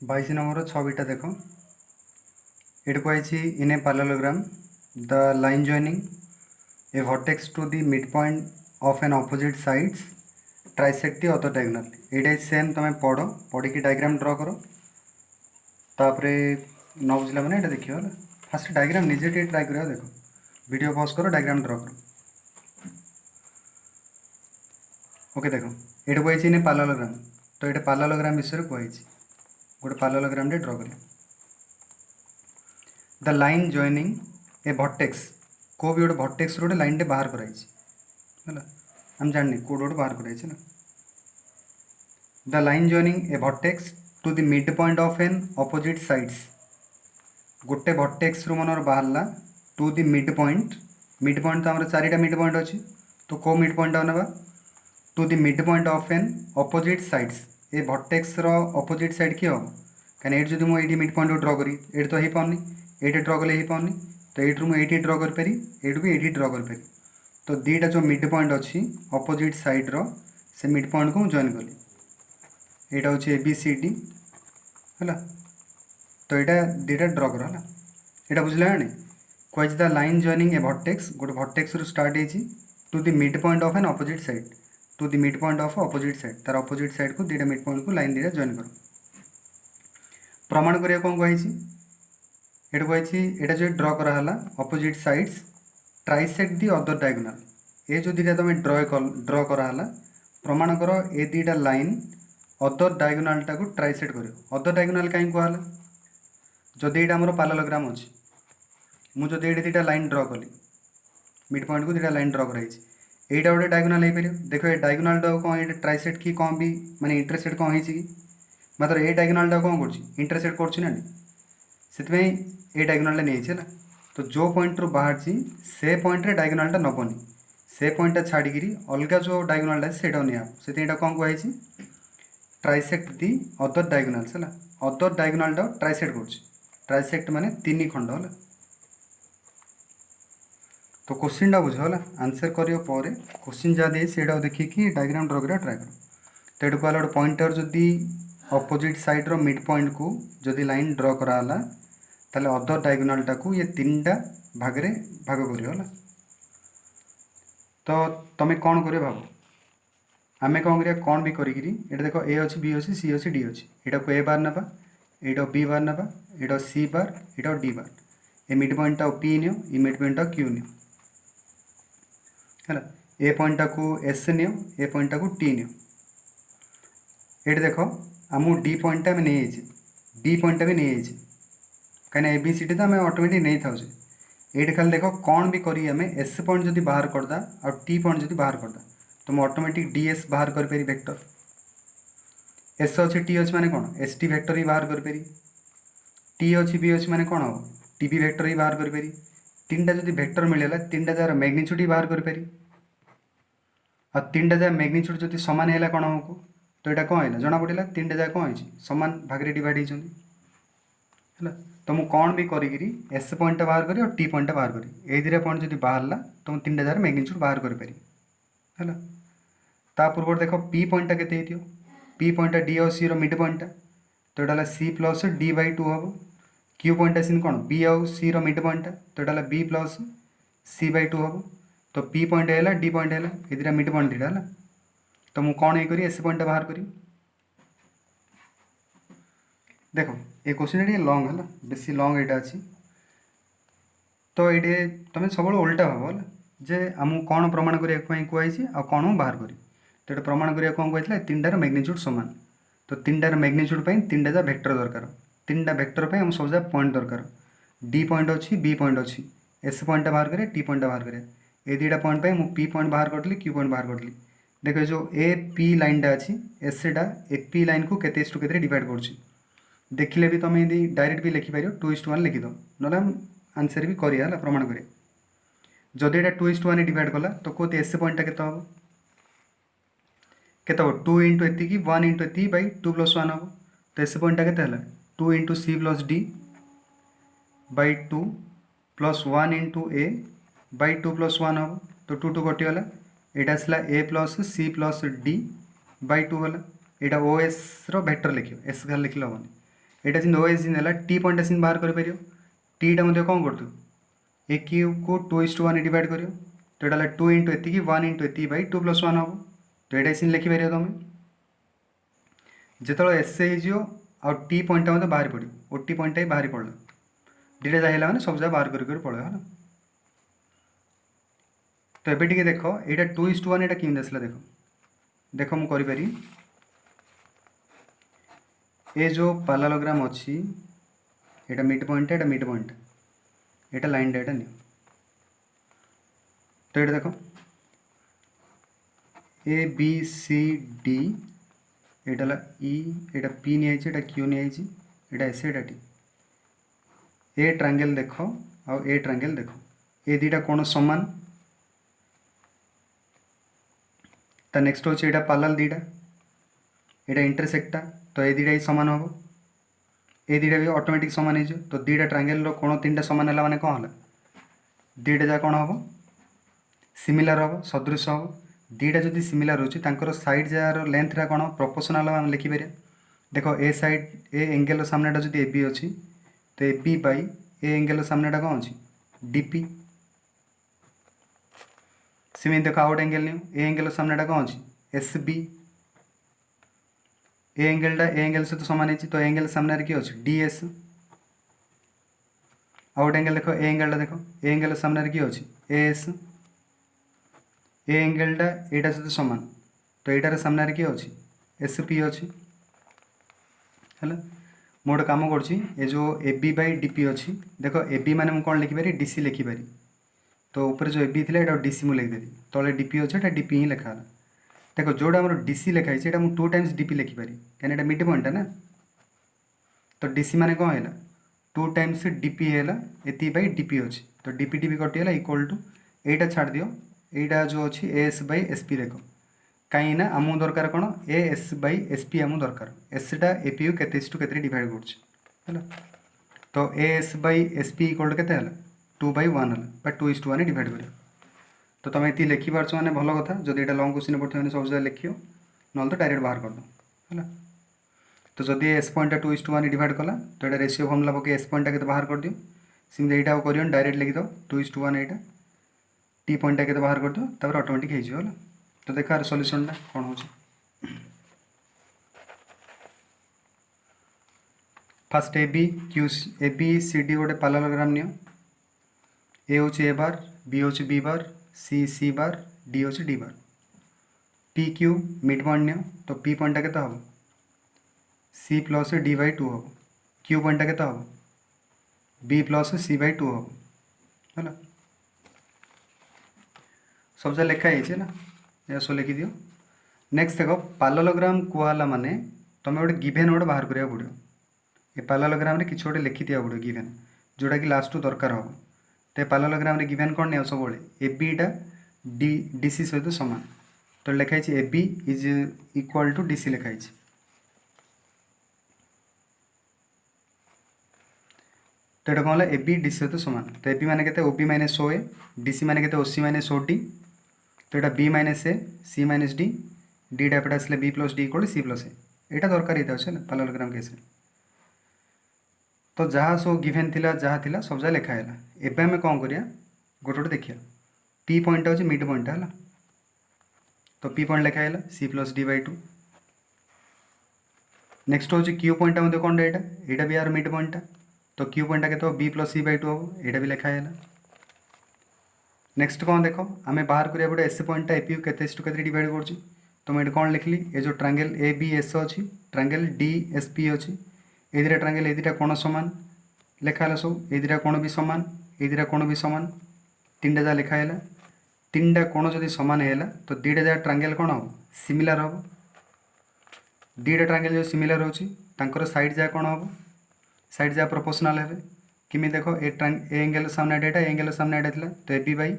22 number छविटा देख ये कही इन ए parallelogram the line joining a vertex to the midpoint of an opposite sides trisect the other diagonal ये same तुम पढ़ की डायग्राम ड्र कर तापरे न बुझला मैंने ये देखिए फास्ट डायग्राम निजे ट्राई कर देख वीडियो पॉज कर डायग्राम ड्र कर ओके देख ये कही इन parallelogram तो ये parallelogram विषय कही गोटे parallelogram ड्र कर the line joining a vertex को भी गोटे भर्टेक्स गोटे लाइन टे बाहर कराई है आम जानी कोड गोटे बाहर कराई ना the line joining a vertex to the mid point of an opposite sides गोटे भर्टेक्स रू मनर बाहरला टू द मिड पॉइंट तो आम चारिटा मिड पॉइंट अच्छी तो कौ मिड पॉइंट ना to the mid point of an opposite sides a vertex रो अपोजिट साइड किए हम कहीं ये जो मुझे मिड पॉइंट ड्र करी ये तो हो पानी ये ड्र कले हो पानी तो ये मुझे ड्र करी ये भी ये ड्र करी तो दीटा जो मिड पॉइंट अच्छी अपोजिट साइड रो से मिड पॉइंट को जॉइन कली यहाँ हूँ ए बी सी डी है तो यहाँ दीटा ड्र कर यहाँ बुझे ना क्वाइज the line joining a vertex गोटे भर्टेक्स रू स्टार्ट होती to the mid point of an opposite side to the mid point of opposite side तार अपोजिट साइड को दीटा मिड पॉइंट को लाइन दीटा जॉइन कर प्रमाण करिया कौन कही ये कही यहाँ जो ड्र कराला opposite sides trisect the other diagonal ये जो दीटा तुम ड्र कराला प्रमाण कर ए दीटा लाइन अदर डायगोनालटा को ट्राइसेक्ट कर अदर डायगोनाल कहीं कहला जदि यहाँ आम parallelogram अच्छी मुझे ये दीटा लाइन ड्र कली मिड पॉइंट को दीटा लाइन ड्र कराई यहाँ गोटे डायगोनाल हो पार देख ये डायगोनालटा कौन ये ट्राइसेक्ट की कौन भी माने इंटरसेक्ट कौन हो मात्र ये डायगोनालटा कौन कर इंटरसेक्ट कर से डायगोनालटा नहीं है तो जो पॉइंट रू बाहर से पॉइंट रे डायगोनालटा नबनी से पॉइंटा छाड़ी अलग जो डायगोनालटा से से कौन कही ट्राइसेक्ट दी अदर डायगोनाल्स है अदर डायगोनालटा ट्राइसेक्ट कर ट्राइसेक्ट माने 3 खंड है तो क्वेश्चन बुझ है आंसर करियो पर क्वेश्चन जहाँ दे से देखिए डायग्राम ड्र कर ट्राए कर तो ये कहला गोटे पॉइंटर जदि अपोजिट साइड रो मिड पॉइंट को जदि लाइन ड्र कराला ताले अदर डायगोनालटा को ये 3टा भाग रे भाग करियो तो तुम कौन कर भाव आमे कौन करिया कौन भी करी ये देखो ए अच्छी बी अच्छी सी अच्छी डी अच्छी यहाँ को ए बार ना यहाँ बी बार ना यहाँ सी बार यहाँ डी बार ए मिड पॉइंटा पी नियो ये मिड पॉइंटा क्यू नियो है ए पॉइंटा को एस नियो ए पॉइंटा को टी नियो ये देखो आम डी पॉइंटा में नहीं बी पॉइंटा भी नहीं कहीं ए बी सी डी तो आम ऑटोमेटिक नहीं था ये खाली देख कौन भी करी आम एस पॉइंट जब बाहर करदा और टी पॉइंट जब बाहर करदा तो मैं ऑटोमेटिक डी एस बाहर कर पारी वेक्टर एस अच्छे टी अच्छे माने कौन एस टी वेक्टर ही बाहर कर पारी टी अच्छी बी अच्छी माने कौन हम टी बी वेक्टर ही बाहर कर पारी 3टा जब वेक्टर मिलला 3टा जार मैग्नीट्यूड ही बाहर कर पारी और 3टा जार मैग्नीट्यूड जब सामान है कौन हमको तो यहाँ कौन है जना पड़ा 3टा जगह कौन है सामान भाग में डिवाइड है तो मुझे कौन भी करी एस पॉइंटा बाहर करी और टी पॉइंटा बाहर करी ये 2 पॉइंट जब बाहरला तो मुझे 3टा जगह मैग्नीट्यूड बाहर कर पारी है ता पूर्व देख पी पॉइंटा के पी पॉइंटा डी और सी मिड पॉइंटा तो यहाँ सी प्लस डी बाई 2 हम क्यू पॉइंटा सीन कौन बी आउ सी मिड पॉइंटा तो यहाँ बी प्लस सी बाई 2 हम तो पी पॉइंट है डी पॉइंट है ये 2टा मिड पॉइंट है तो मुझे कौन ये एस पॉइंटा बाहर करी देखो ये क्वेश्चन ये लंग है बेसी लंग यहाँ अच्छी तो ये तुम सब उल्टा भाव है जे आमको कौन प्रमाण करने कहुई आ कौन बाहर करी तो ये प्रमाण करा कौन कहते 3टार मैग्नीट्यूड सामान तो 3टार मैग्नीट्यूड 3टा जा वेक्टर दरकार 3टा वेक्टर पे हम सब जा पॉइंट दरकार डी पॉइंट अच्छी बी पॉइंट अच्छी एस पॉइंटा बाहर करे टी पॉइंटा बाहर करे ये 2टा पॉइंट पे मुझे पी पॉइंट बाहर करी क्यू पॉइंट बाहर करी देखो जो ए पी लाइनटा अच्छी एसटा ए पी लाइन को के डिवाइड कर देखिले भी तुम यदि डायरेक्ट भी लिखिपार 2:1 लिखिद ना आंसर भी करिया प्रमाण करें जदि यहाँ 2:1 डिवाइड कला तो कौन एस पॉइंटा के 2 इंटू एति 1 इंटू एति बै 2 + 1 हम तो एस पॉइंटा के 2 into C plus D by 2 plus 1 into ए बै 2 + 1 हम तो 2 2 कटिगला यहाँ आसला A plus C plus D by 2 गला यहाँ ओ एस वेक्टर लिख एस खाली लिखले हेनी एटा जिन ओ एस जिन है टी पॉइंट सिन बाहर कर टीटा मध्य कौन कर ए क्यूब को 2:1 डिवाइड कर तो यहाँ टू इंटू एति 1 इंटू एति बै 2+1 हम तो ये सिन लिखिपर तुम जो एस हो टी पॉइंट मतलब बाहर पड़ो ओ टी पॉइंट ही बाहर पड़ा दुटा जगह मैंने सब जगह बाहर कर पड़े है तो ये टे देख यहाँ 2:1 यहाँ कि आसला देख देख मुझे ये जो पैरेललोग्राम अच्छी यहाँ मिड पॉइंट यहाँ लाइन डेटा नि तो ये देख ए बी सी डी यहाँ ई यहाँ पी नहीं क्यू नहीं यहाँ एस यहाँ टी ए ट्रायंगल देख आउ ए ट्रायंगल देख ए दुटा कोण समान ता नेक्स्ट हूँ यहाँ पैरेलल दुटा यहाँ इंटरसेक्टा तो ये दुटा ही सामान हम ये दुटा भी ऑटोमेटिक सामान हो तो दुटा ट्रायंगल कोण 3टा सामान है माने कौन है दुटा जा कौन हम सिमिलर हम सदृश हम दुटा जदि सिमिलर हो सैड जार लेंथटा कौन प्रोपोर्शनल आम लिखिपर देख ए सैड ए एंगल सामनेटा जब ए बी अच्छी तो A B by A angle सामनेटा कौन अच्छी डीपी सेम देख आउट एंगल नहीं ए एंगल सामनेटा कौन अच्छी एस बी ए एंगल सहित सामान है तो एंगल सामने किए अच्छे डी एस आउट एंगल देख ए एंगलटा देख ए एंगल सामने किए अच्छे ए एस ए एंगलटा यहाँ सहित सामान तो यार सामने किए अच्छी एस पी अच्छी है मुझे कम कर जो A B by D P अच्छी देख ए बी मैंने कौन लिखिपारी डी सी लिखिपारी तो ऊपर जो ए बी थी डी सी मुझे लिखिदेवी तले डी पी अच्छे डी पी ही लिखा देख जोटा आम डी सी लिखाई है 2 टाइम्स डी पी लिखिपारी कहीं मिड पॉइंट ना तो डी सी माने कौन है 2 टाइम्स डी पी है ये बै डी पी अच्छी तो डी पी कटिगला इक्वल टू यहीटा छाड़ दियो यहीटा जो अच्छी A S by S P देख कहीं आमको दरकार कौन A S by S P आमको दरकार एसटा ए पी यू के डिवाइड कर तो A S by S P equal to के 2/1 है 2:1 डिवाइड कर तो तुम ये लिखिपार मैंने भल कथा जब यहाँ लंग क्वेश्चन पढ़े सब जगह लिख ना तो डायरेक्ट बाहर करद है तो जब एस पॉइंटा 2:1 डिवाइड कला तो ये रेशियो फर्मुला पके एस पॉइंटा के बाहर कर दियो सेमती यहाँ कर डायरेक्ट लिखिद 2:1 यहाँ टी पॉइंटा के बाहर कर दियो ऑटोमेटिक हो तो देखा सॉल्यूशनटा कौन हो फास्ट A B Q A B C D गोटे पैरेललोग्राम नियो ए हूँ ए बार बी हूँ B bar C C bar D हूँ D bar P Q mid point नियो तो पी पॉइंटा के हम सी प्लस डी बै 2 हम क्यू पॉइंटा के हम बी प्लस सी बै 2 हम है सब जगह लिखाई ना यह सब लिखि दियो नेक्स्ट देख पैरेललोग्राम कहला माने तुम गोटे गिभेन गोटे बाहर करा पड़ो ये पैरेललोग्राम रे किसी गोटे लिखि दिया पड़ो गिभेन जोटा कि लास्ट दरकार हम तो पैरेललोग्राम रे गिभेन कौन नहीं सब ए बीटा डी सी सहित सामान तो लिखाई A B is equal to D C लिखाई तो ये कौन है ए बी डी सी सहित सामान तो ए बी माने O B minus O A D C माने O C minus O D तो यहाँ B minus A C minus D D डापटा आसले B plus D equal C plus A यहाँ दरकार होता है पैरेललोग्राम केस तो जहाँ सब गिभेन थिला जहाँ थिला सब जगह लिखाला एवं आम कौन करिया गोटे गोटे देखिए पी पॉइंट हूँ मिड पॉइंट है तो पी पॉइंट लिखाला C plus D by 2 next हूँ क्यू पॉइंट मध्य कौन यहाँ भी यार मिड पॉइंटा तो क्यू पॉइंटा के बी प्लस सी बै 2 हम यहाँ भी लिखाला नेक्स्ट कौन देख आम बाहर करिया पड़े एस पॉइंटा ए पी यू के डिवाइड कर तो मुझे कौन लिखली ये जो ट्रायंगल ए बी एस अच्छी ट्रायंगल डी एस पी अच्छी ये दुटा ट्रायंगल ये दुटा कोण सामान लिखाला सब ये दुटा कोण भी सामान ये दुटा कोण भी सामान 3टा जगह लिखाला 3टा कोण जब सामान है तो 2टा जगह ट्रायंगल कौन हम सिमिलर हम 2टा ट्रायंगल जो सिमिलर होकर सैड जगह कौन हम सैड जगह प्रोपोर्शनल है किमी देख ए एंगल सामने डेटा एंगल सामने एटा था तो A B by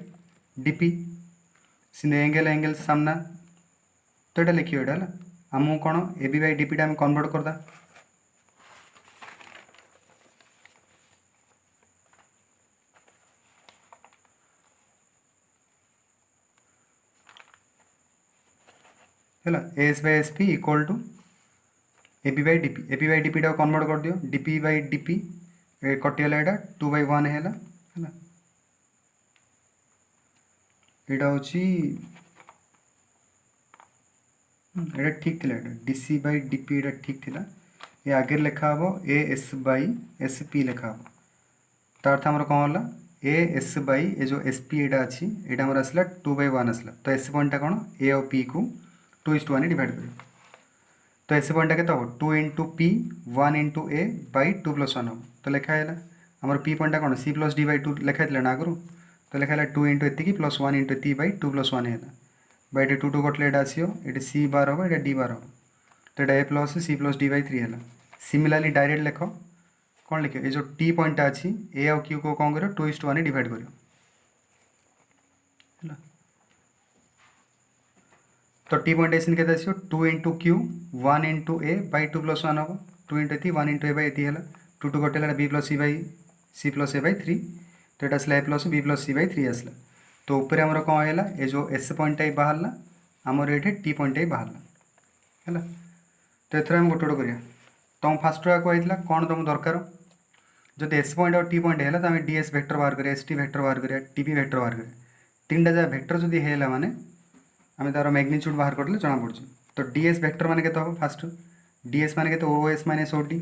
D P सिंधे एंगल सामना तो यहाँ लिखिए यहाँ है आमको कौन A B by D P आम कन्वर्ट करदा है S by S P equal to AP by DP टाक कन्वर्ट कर दियो डीपी बाई डीपी कटिगला यहाँ 2/1 है यहाँ हूँ ये ठीक थिला डीसी बाई डीपी ये ठीक थिला ये आगे लिखा हम A S by S P लिखा हम तार अर्थ आमर कौन है ए एस बाई ए जो एस पी यहाँ अच्छी यहाँ आमर आसला 2/1 आसला तो एस पॉइंटा कौन ए और पी को 2:1 डिवाइड कर तो एस पॉइंटा के 2 into P 1 into A by 2+1 हम तो लिखा है आमर पी पॉइंटा कौन सी प्लस डी बाई 2 लिखाई ना आगु तो लिखा है 2 इंटू एति +1 इंटू एति बाई 2+1 है बाई 2 कटले ये आसो ये सी बार हम ये डी बार हम तो ये A plus C plus D by 3 है सिमिलारली डायरेक्ट लिख कौन लिख ये जो टी पॉइंट अच्छी ए और क्यू को कौन कर 2:1 डिवाइड कर तो टी पॉइंट ऐसे के 2 into Q 1 into A by 2+1 हम 2 इंटू एति 1 इंटू ए बाई एति है 2 कटे B plus C plus A by 3 तो ये आसला A plus B plus C by 3 आसला तो ऊपर आमर कौन है ये जो एस पॉइंट ही बाहर आमर ये टी पॉइंट ही बाहर है तो एथर आम गोटे गोटे करिया तुम फास्ट कहला कौन तुम दरकार जब एस पॉइंट और टी पॉइंट है तो आम डीएस वेक्टर बाहर करिया एस टी वेक्टर बाहर करिया टीपी वेक्टर बाहर करिया तीन टा जगह वेक्टर जब है माने आम तार मैग्नीट्यूड बाहर करले जना पड़े तो डीएस वेक्टर माने केते हम फास्ट डीएस माने केते ओएस माइनस ओडी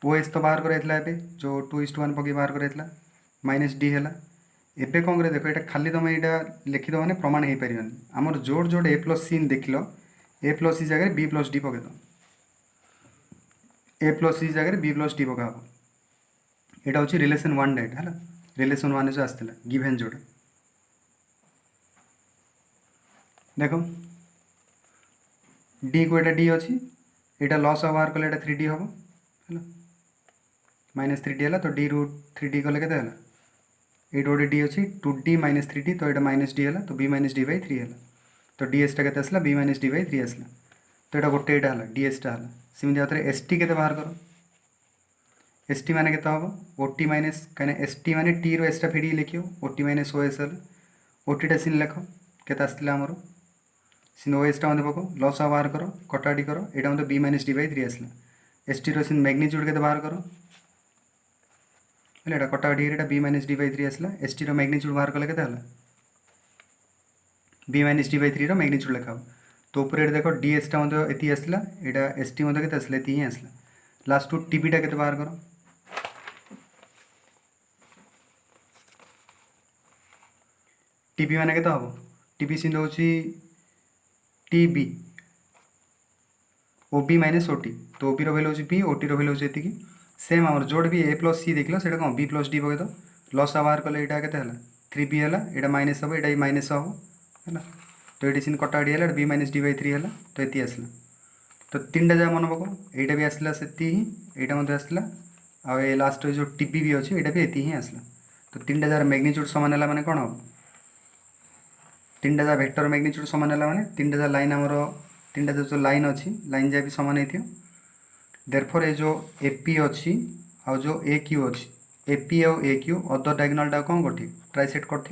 ओएस तो बाहर कराइला जो 2:1 पकई बाहर कराइला माइनस डी है एबे कौन करे देखो ये खाली तुम यहाँ लिखिद मैंने प्रमाण हो पार आमर जोड़ जोड़ ए प्लस सी देख लो ए प्लस सी जगह बी प्लस डी पकईद ए प्लस सी जगह बी प्लस डी पका यहाँ हूँ रिलेसन 1 डाइट है रिलेसन 1 जो आसला गिभेन जोड़ा देख डी को यहाँ डी अच्छी यहाँ लस बाहर कले 3D हम है -3D है तो डी रू 3D कले के ये गोटे डी अच्छी 2D - 3D तो ये माइनस डी है तो बी माइनस डी बाई 3 है तो डीएसटा के आसला बी माइनस डी बाई 3 आसला तो यहाँ गोटे यहाँ है डीएसटा है सेमती भाव में एस टी के बाहर कर एस टी मान के हम ओटी माइनस कहीं एस टी मान टी रो एसटा फेड़ी लिख OT minus O S L ओटीटा सीन लिख के आमर सीन ओ एसटा पक लस बाहर कर कटाटी कर यहाँ मतलब बी माइनस डी बाई 3 आसला एस टी रो सीन मैग्नीट्यूड के बाहर कर है कटाकटी बी माइनस डी बाई 3 आसला एस टी मैग्नीट्यूड बाहर कले के B minus D by 3 magnitude लिखा तो ऊपर ये देख डी एसटा ये आसला यहाँ एस टी के आसला ये आसला लास्ट टू टीपीटा के बाहर कर टीपी मान के हम टीपी सीन हूँ T B O B minus OT तो ओबी वैल्यू हूँ बी ओटी वैल्यू हूँ ये सेम आम जोड़ भी ए प्लस सी देख लो कौन बी प्लस डी पकईद लस बाहर कले यहाँ के 3b है यहाँ माइनस हम यहाँ माइनस हम है तो ये सीन कटाकटी है बी माइनस डी बाई 3 है तो ये आसला तो 3टा जगह मन पक यहाँ भी आसला से यहाँ आसला आ लास्ट जो टीपी भी अच्छे यहाँ भी ये आसला तो 3टा जगह मैग्नीट्यूड सामान है मैंने कौन हम 3टा जगह वेक्टर मैग्नीट्यूड सामान है मैंने 3टा जगह लाइन आमर 3टा जो लाइन अच्छी लाइन जगह भी सामान हो देयरफॉर ये जो एपी अच्छी आ जो ए क्यू अच्छी एपी और ए क्यू अदर डायगोनाल कौन कर ट्राइसेट कर